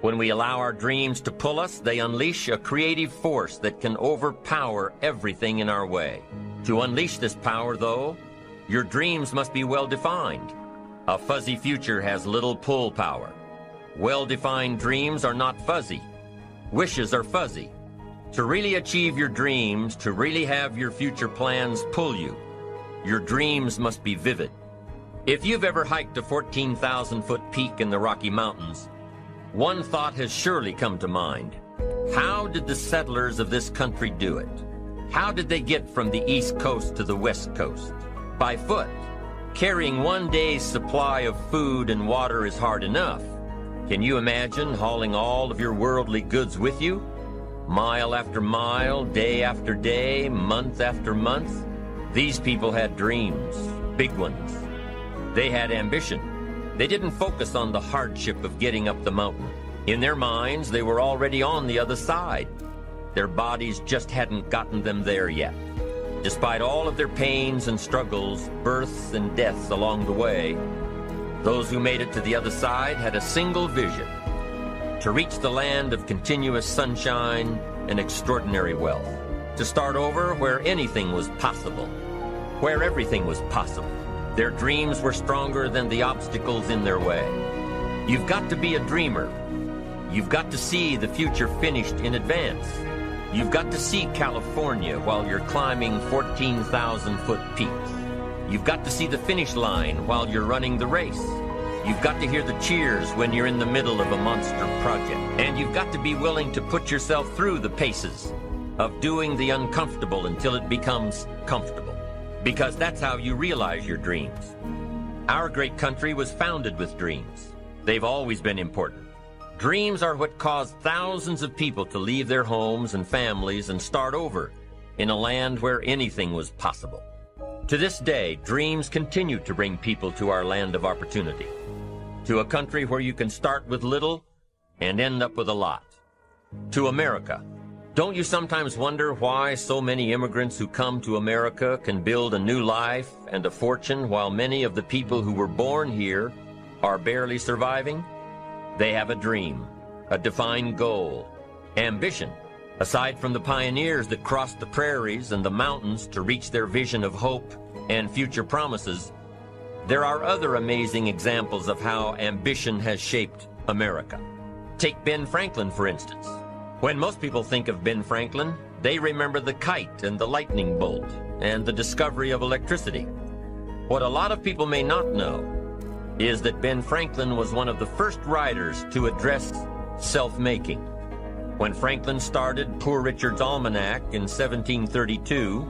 When we allow our dreams to pull us, they unleash a creative force that can overpower everything in our way. To unleash this power, though, your dreams must be well-defined. A fuzzy future has little pull power. Well-defined dreams are not fuzzy. Wishes are fuzzy. To really achieve your dreams, to really have your future plans pull you, your dreams must be vivid. If you've ever hiked a 14,000-foot peak in the Rocky Mountains, one thought has surely come to mind. How did the settlers of this country do it? How did they get from the East Coast to the West Coast? By foot. Carrying one day's supply of food and water is hard enough. Can you imagine hauling all of your worldly goods with you? Mile after mile, day after day, month after month. These people had dreams, big ones. They had ambition. They didn't focus on the hardship of getting up the mountain. In their minds, they were already on the other side. Their bodies just hadn't gotten them there yet. Despite all of their pains and struggles, births and deaths along the way, those who made it to the other side had a single vision: to reach the land of continuous sunshine and extraordinary wealth. To start over where anything was possible, where everything was possible. Their dreams were stronger than the obstacles in their way. You've got to be a dreamer. You've got to see the future finished in advance. You've got to see California while you're climbing 14,000-foot peaks. You've got to see the finish line while you're running the race. You've got to hear the cheers when you're in the middle of a monster project. And you've got to be willing to put yourself through the paces of doing the uncomfortable until it becomes comfortable. Because that's how you realize your dreams. Our great country was founded with dreams. They've always been important. Dreams are what caused thousands of people to leave their homes and families and start over in a land where anything was possible. To this day, dreams continue to bring people to our land of opportunity, to a country where you can start with little and end up with a lot, to America. Don't you sometimes wonder why so many immigrants who come to America can build a new life and a fortune while many of the people who were born here are barely surviving? They have a dream, a defined goal, ambition. Aside from the pioneers that crossed the prairies and the mountains to reach their vision of hope and future promises, there are other amazing examples of how ambition has shaped America. Take Ben Franklin, for instance. When most people think of Ben Franklin, they remember the kite and the lightning bolt and the discovery of electricity. What a lot of people may not know is that Ben Franklin was one of the first writers to address self-making. When Franklin started Poor Richard's Almanac in 1732,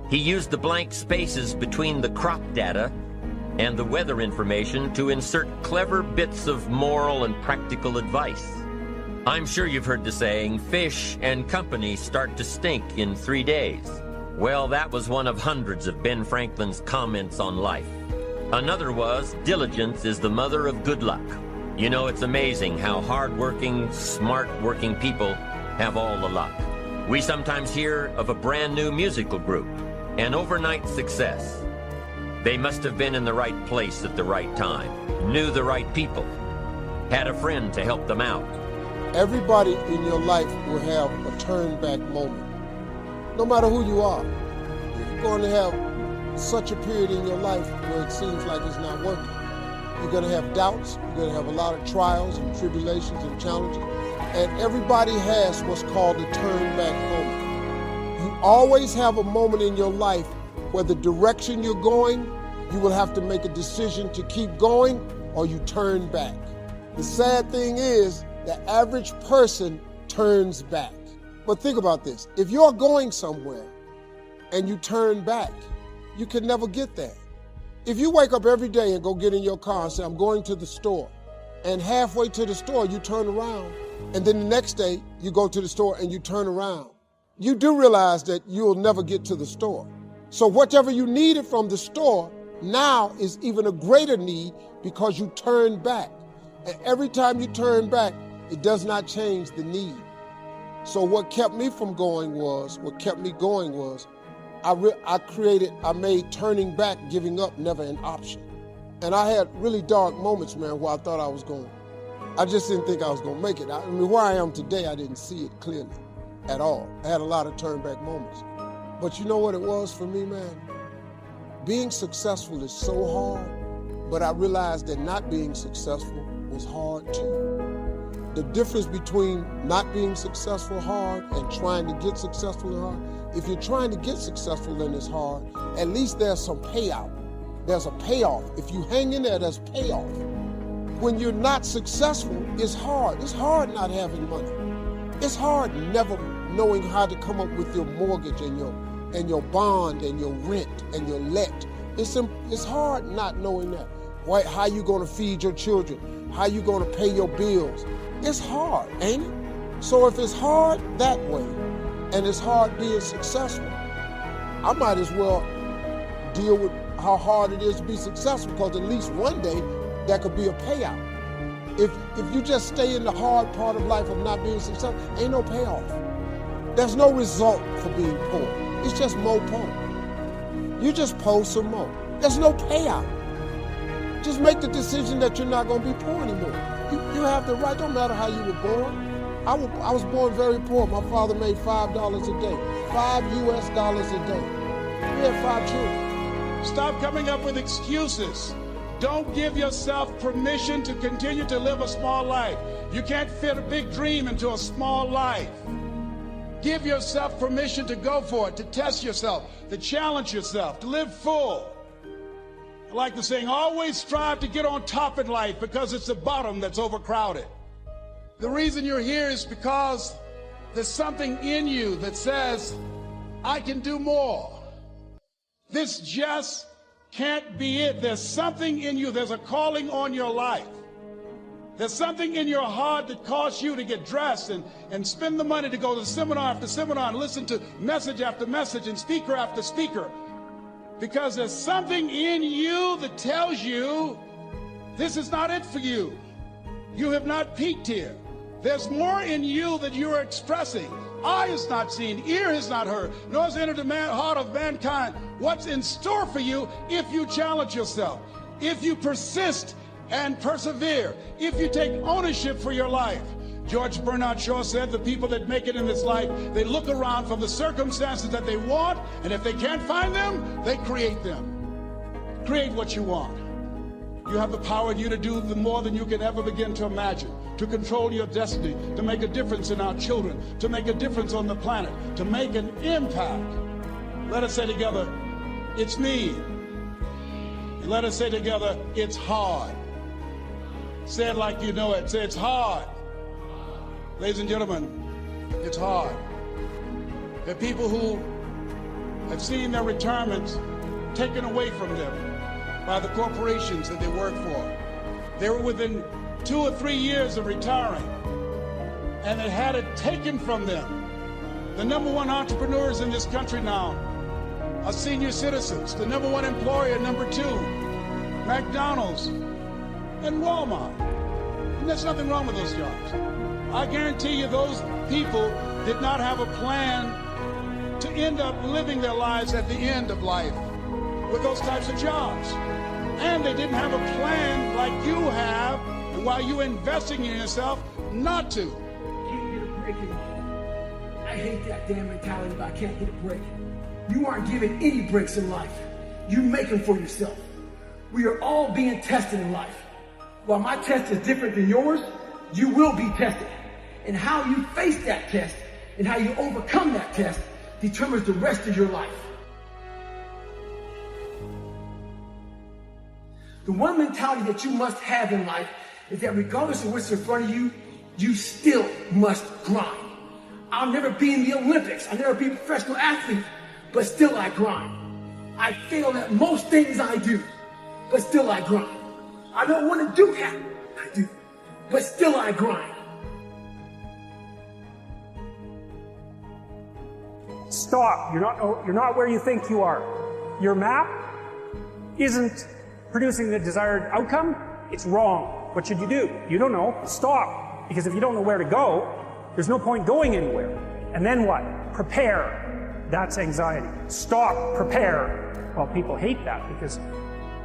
he used the blank spaces between the crop data and the weather information to insert clever bits of moral and practical advice. I'm sure you've heard the saying, fish and company start to stink in 3 days. Well, that was one of hundreds of Ben Franklin's comments on life. Another was, diligence is the mother of good luck. You know, it's amazing how hard-working, smart-working people have all the luck. We sometimes hear of a brand new musical group, an overnight success. They must have been in the right place at the right time, knew the right people, had a friend to help them out. Everybody in your life will have a turn-back moment. No matter who you are, you're going to have such a period in your life where it seems like it's not working. You're going to have doubts, you're going to have a lot of trials and tribulations and challenges, and everybody has what's called a turn-back moment. You always have a moment in your life where the direction you're going, you will have to make a decision to keep going or you turn back. The sad thing is, the average person turns back. But think about this. If you're going somewhere and you turn back, you can never get there. If you wake up every day and go get in your car and say, I'm going to the store, and halfway to the store you turn around, and then the next day you go to the store and you turn around, you do realize that you'll never get to the store. So whatever you needed from the store now is even a greater need because you turn back. And every time you turn back, it does not change the need. So what kept me going was, I made turning back, giving up, never an option. And I had really dark moments, man, where I thought I was going. I just didn't think I was going to make it. I mean, where I am today, I didn't see it clearly at all. I had a lot of turn back moments. But you know what it was for me, man? Being successful is so hard, but I realized that not being successful was hard too. The difference between not being successful hard and trying to get successful hard, if you're trying to get successful and it's hard, at least there's some payout. There's a payoff. If you hang in there, there's payoff. When you're not successful, it's hard. It's hard not having money. It's hard never knowing how to come up with your mortgage and your bond and your rent and your let. It's hard not knowing that. How you gonna feed your children? How you gonna pay your bills? It's hard, ain't it? So if it's hard that way, and it's hard being successful, I might as well deal with how hard it is to be successful, because at least one day that could be a payout. If you just stay in the hard part of life of not being successful, ain't no payoff. There's no result for being poor. It's just more poor. You just poor some more. There's no payout. Just make the decision that you're not going to be poor anymore. You have the right, don't matter how you were born. I was born very poor. My father made $5 a day, $5 US a day. We had 5 children. Stop coming up with excuses. Don't give yourself permission to continue to live a small life. You can't fit a big dream into a small life. Give yourself permission to go for it, to test yourself, to challenge yourself, to live full. I like the saying, always strive to get on top in life, because it's the bottom that's overcrowded. The reason you're here is because there's something in you that says, I can do more. This just can't be it. There's something in you. There's a calling on your life. There's something in your heart that caused you to get dressed and spend the money to go to seminar after seminar and listen to message after message and speaker after speaker. Because there's something in you that tells you this is not it for you. You have not peaked here. There's more in you that you are expressing. Eye has not seen, ear has not heard, nor has entered the heart of mankind what's in store for you if you challenge yourself, if you persist and persevere, if you take ownership for your life. George Bernard Shaw said the people that make it in this life, they look around for the circumstances that they want, and if they can't find them, they create them. Create what you want. You have the power in you to do more than you can ever begin to imagine, to control your destiny, to make a difference in our children, to make a difference on the planet, to make an impact. Let us say together, it's me. Let us say together, it's hard. Say it like you know it. Say it's hard. Ladies and gentlemen, it's hard. There are people who have seen their retirements taken away from them by the corporations that they work for. They were within 2 or 3 years of retiring, and they had it taken from them. The #1 entrepreneurs in this country now are senior citizens. The #1 employer, #2, McDonald's and Walmart. And there's nothing wrong with those jobs. I guarantee you those people did not have a plan to end up living their lives at the end of life with those types of jobs. And they didn't have a plan like you have, and while you're investing in yourself, not to. Can't get a break in life. I hate that damn mentality about I can't get a break. You aren't given any breaks in life. You make them for yourself. We are all being tested in life. While my test is different than yours, you will be tested. And how you face that test and how you overcome that test determines the rest of your life. The one mentality that you must have in life is that regardless of what's in front of you, you still must grind. I'll never be in the Olympics. I'll never be a professional athlete, but still I grind. I fail at most things I do, but still I grind. I don't want to do that. I do, but still I grind. Stop. You're not where you think you are. Your map isn't producing the desired outcome. It's wrong. What should you do? You don't know. Stop. Because if you don't know where to go, there's no point going anywhere. And then what? Prepare. That's anxiety. Stop. Prepare. Well, people hate that because,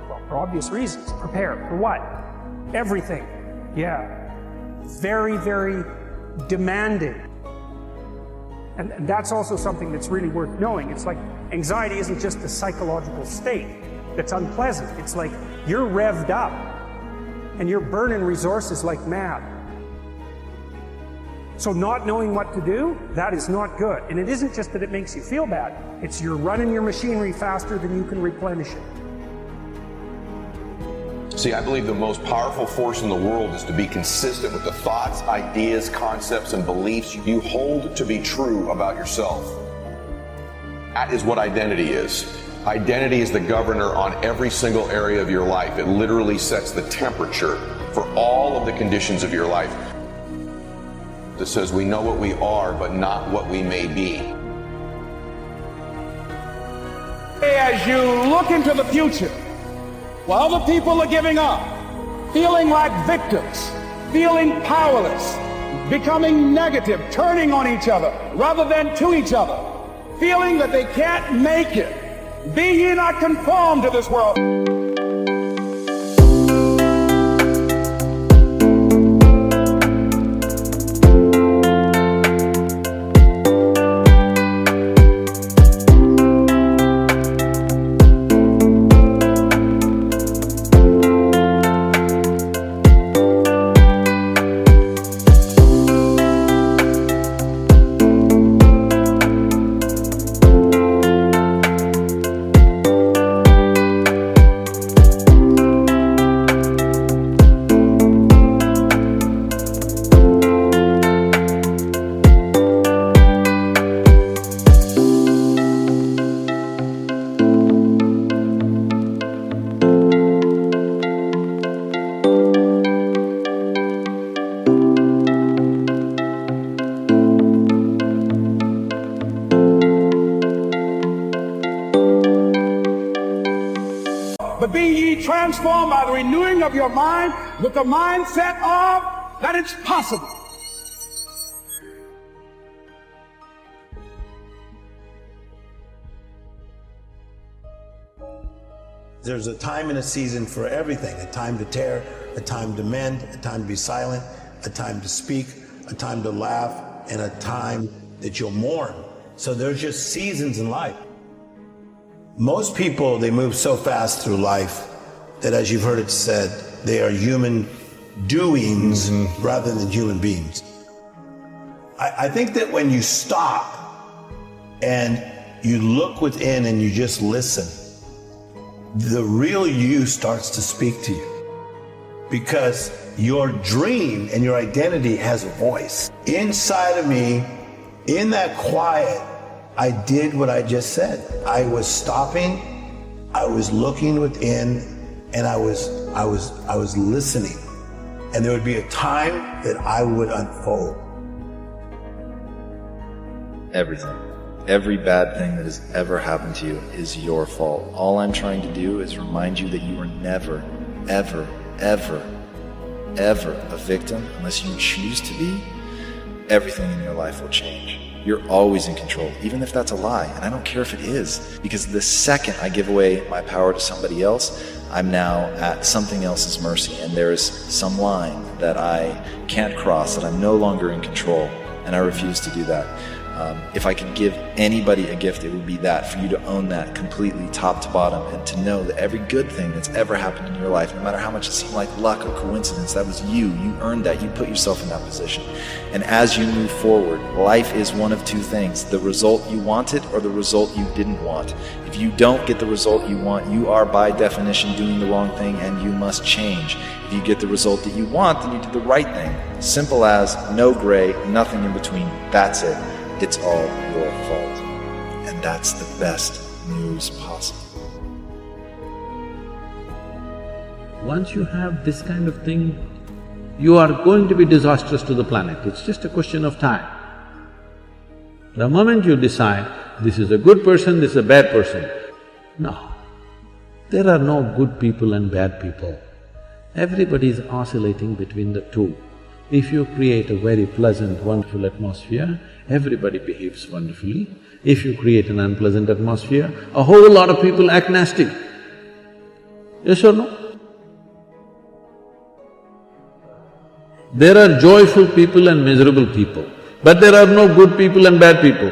well, for obvious reasons. Prepare. For what? Everything. Yeah. very, very demanding. And that's also something that's really worth knowing. It's like anxiety isn't just a psychological state that's unpleasant. It's like you're revved up and you're burning resources like mad. So not knowing what to do, that is not good. And it isn't just that it makes you feel bad. It's you're running your machinery faster than you can replenish it. See, I believe the most powerful force in the world is to be consistent with the thoughts, ideas, concepts, and beliefs you hold to be true about yourself. That is what identity is. Identity is the governor on every single area of your life. It literally sets the temperature for all of the conditions of your life. That says we know what we are, but not what we may be. As you look into the future, while other people are giving up, feeling like victims, feeling powerless, becoming negative, turning on each other rather than to each other, feeling that they can't make it, be ye not conformed to this world. But be ye transformed by the renewing of your mind with the mindset of that it's possible. There's a time and a season for everything, a time to tear, a time to mend, a time to be silent, a time to speak, a time to laugh, and a time that you'll mourn. So there's just seasons in life. Most people, they move so fast through life that, as you've heard it said, they are human doings rather than human beings. I think that when you stop and you look within and you just listen, the real you starts to speak to you, because your dream and your identity has a voice. Inside of me, in that quiet, I did what I just said. I was stopping, I was looking within, and I was listening. And there would be a time that I would unfold. Everything. Every bad thing that has ever happened to you is your fault. All I'm trying to do is remind you that you are never, ever, ever, ever a victim unless you choose to be. Everything in your life will change. You're always in control, even if that's a lie. And I don't care if it is, because the second I give away my power to somebody else, I'm now at something else's mercy. And there is some line that I can't cross, that I'm no longer in control. And I refuse to do that. If I could give anybody a gift, it would be that, for you to own that completely top to bottom, and to know that every good thing that's ever happened in your life, no matter how much it seemed like luck or coincidence, that was you. You earned that. You put yourself in that position. And as you move forward, life is one of two things: the result you wanted or the result you didn't want. If you don't get the result you want, you are by definition doing the wrong thing, and you must change. If you get the result that you want, then you did the right thing. Simple as, no gray, nothing in between. That's it. It's all your fault. And that's the best news possible. Once you have this kind of thing, you are going to be disastrous to the planet. It's just a question of time. The moment you decide, this is a good person, this is a bad person, no. There are no good people and bad people. Everybody is oscillating between the two. If you create a very pleasant, wonderful atmosphere, everybody behaves wonderfully. If you create an unpleasant atmosphere, a whole lot of people act nasty. Yes or no? There are joyful people and miserable people, but there are no good people and bad people.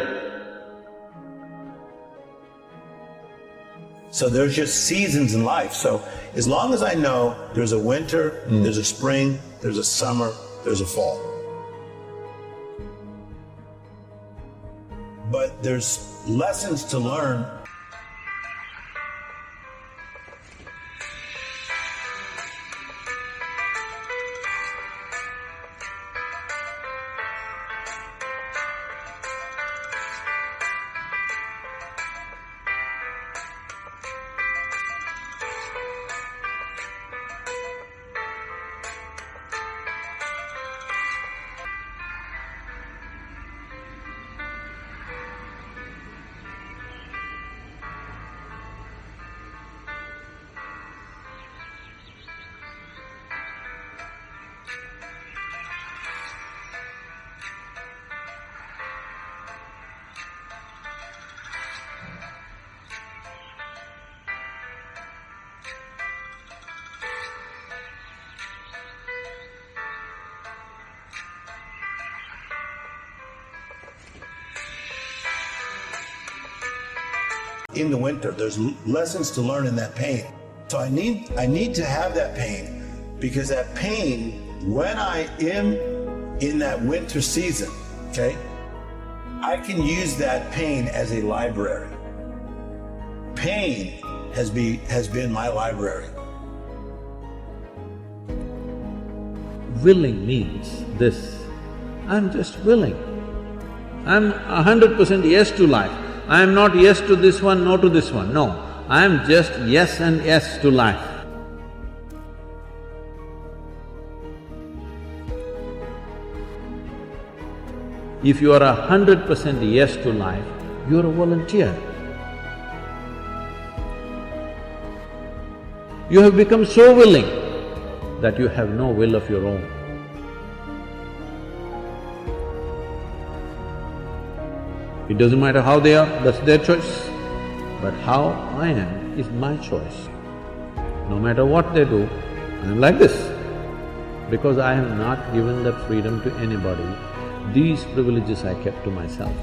So there's just seasons in life. So as long as I know there's a winter, there's a spring, there's a summer, there's a fall. But there's lessons to learn. In the winter, there's lessons to learn in that pain. So I need to have that pain, because that pain, when I am in that winter season, okay, I can use that pain as a library. Pain has been my library. Willing means this: I'm just willing. I'm 100% yes to life. I am not yes to this one, no to this one, no. I am just yes and yes to life. If you are 100% yes to life, you are a volunteer. You have become so willing that you have no will of your own. It doesn't matter how they are, that's their choice. But how I am is my choice. No matter what they do, I'm like this. Because I have not given that freedom to anybody, these privileges I kept to myself.